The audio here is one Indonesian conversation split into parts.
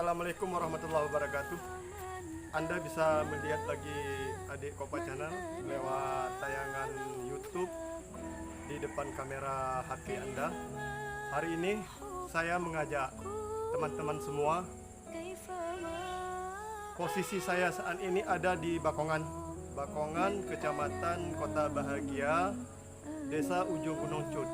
Assalamualaikum warahmatullahi wabarakatuh. Anda bisa melihat lagi adik Kopa Channel lewat tayangan YouTube di depan kamera HP Anda. Hari ini saya mengajak teman-teman semua. Posisi saya saat ini ada di Bakongan, Kecamatan Kota Bahagia, Desa Ujung Gunung Cut.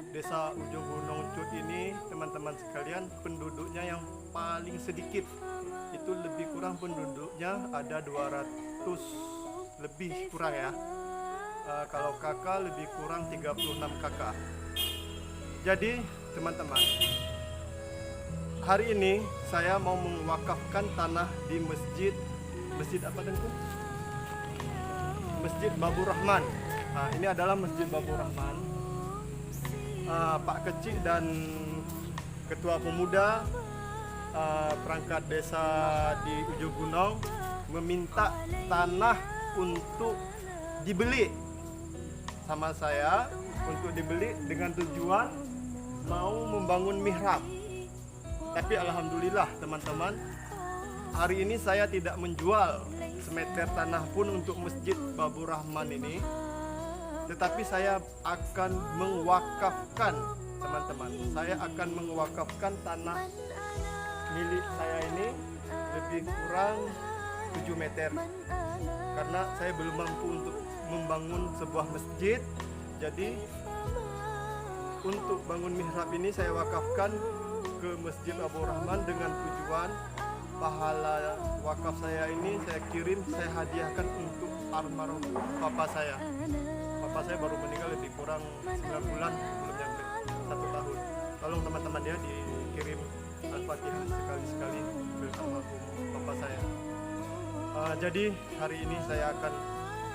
Desa Ujung Gunung Cut ini, teman-teman sekalian, penduduknya yang paling sedikit. Itu lebih kurang penduduknya ada 200 lebih kurang ya. Kalau kakak lebih kurang 36 kakak. Jadi teman-teman, hari ini saya mau mewakafkan tanah di masjid apa itu? Masjid Babur Rahman. Nah, ini adalah Masjid Babur Rahman. Pak Kecik dan Ketua Pemuda perangkat desa di Ujung Gunung meminta tanah untuk dibeli sama saya, untuk dibeli dengan tujuan mau membangun mihrab. Tapi alhamdulillah teman-teman, hari ini saya tidak menjual semeter tanah pun untuk Masjid Babur Rahman ini, tetapi saya akan mewakafkan, teman-teman. Saya akan mewakafkan tanah milik saya ini lebih kurang 7 meter. Karena saya belum mampu untuk membangun sebuah masjid. Jadi untuk bangun mihrab ini saya wakafkan ke Masjid Babur Rahman dengan tujuan pahala wakaf saya ini saya kirim, saya hadiahkan untuk almarhum papa saya. Papa saya baru meninggal lebih kurang 9 bulan, belum nyampe 1 tahun. Tolong teman-teman ya dikirim Al-Fatihah sekali-sekali ke almarhum papa saya. Jadi hari ini saya akan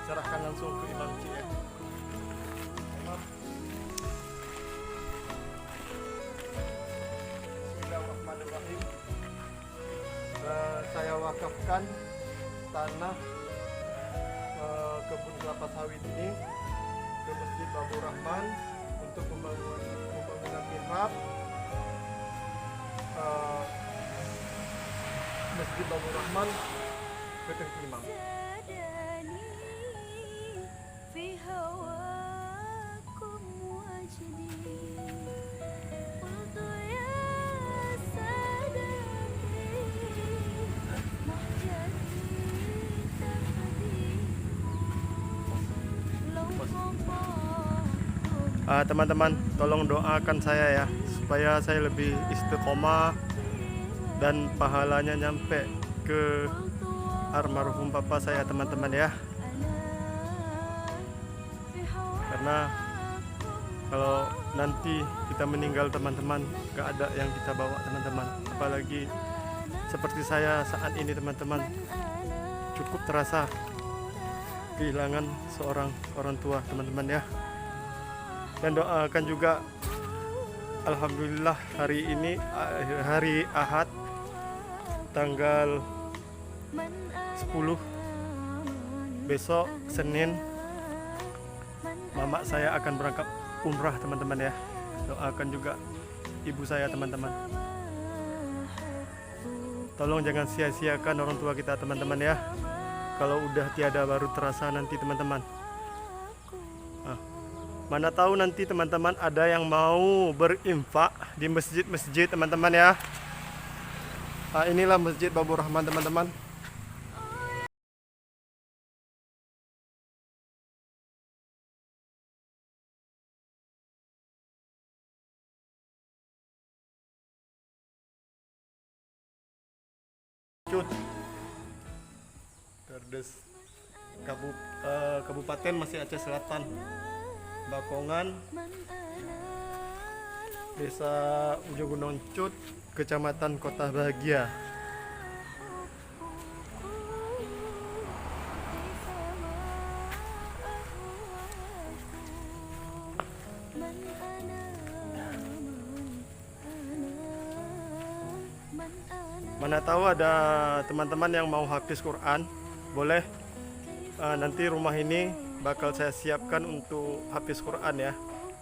serahkan langsung ke Imam Cik. Bismillahirrahmanirrahim. Saya wakafkan tanah kebun kelapa sawit ini ke Masjid Babur Rahman untuk pembangunan mihrab. Masjid Babur Rahman Ketengki Imam. Teman-teman, tolong doakan saya ya, supaya saya lebih istiqomah dan pahalanya nyampe ke almarhum papa saya, teman-teman ya. Karena kalau nanti kita meninggal, teman-teman, gak ada yang kita bawa, teman-teman. Apalagi seperti saya saat ini, teman-teman, cukup terasa kehilangan seorang orang tua, teman-teman ya. Dan doakan juga, alhamdulillah hari ini hari Ahad tanggal 10, besok Senin mama saya akan berangkat umrah, teman-teman ya. Doakan juga ibu saya, teman-teman. Tolong jangan sia-siakan orang tua kita, teman-teman ya. Kalau udah tiada baru terasa nanti, teman-teman. Mana tahu nanti teman-teman ada yang mau berinfak di masjid-masjid, teman-teman ya. Inilah Masjid Babur Rahman, teman-teman. Cut Terdes Kabupaten masih Aceh Selatan, Bakongan, Desa Ujung Gunung Cut, Kecamatan Kota Bahagia. Mana tahu ada teman-teman yang mau hafiz Quran, boleh. Nanti rumah ini bakal saya siapkan untuk hafiz Quran ya.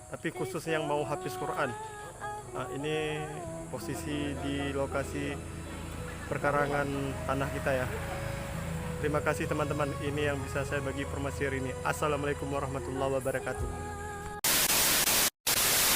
Tapi khusus yang mau hafiz Quran. Ini posisi di lokasi perkarangan tanah kita ya. Terima kasih teman-teman, ini yang bisa saya bagi informasi hari ini. Assalamualaikum warahmatullahi wabarakatuh.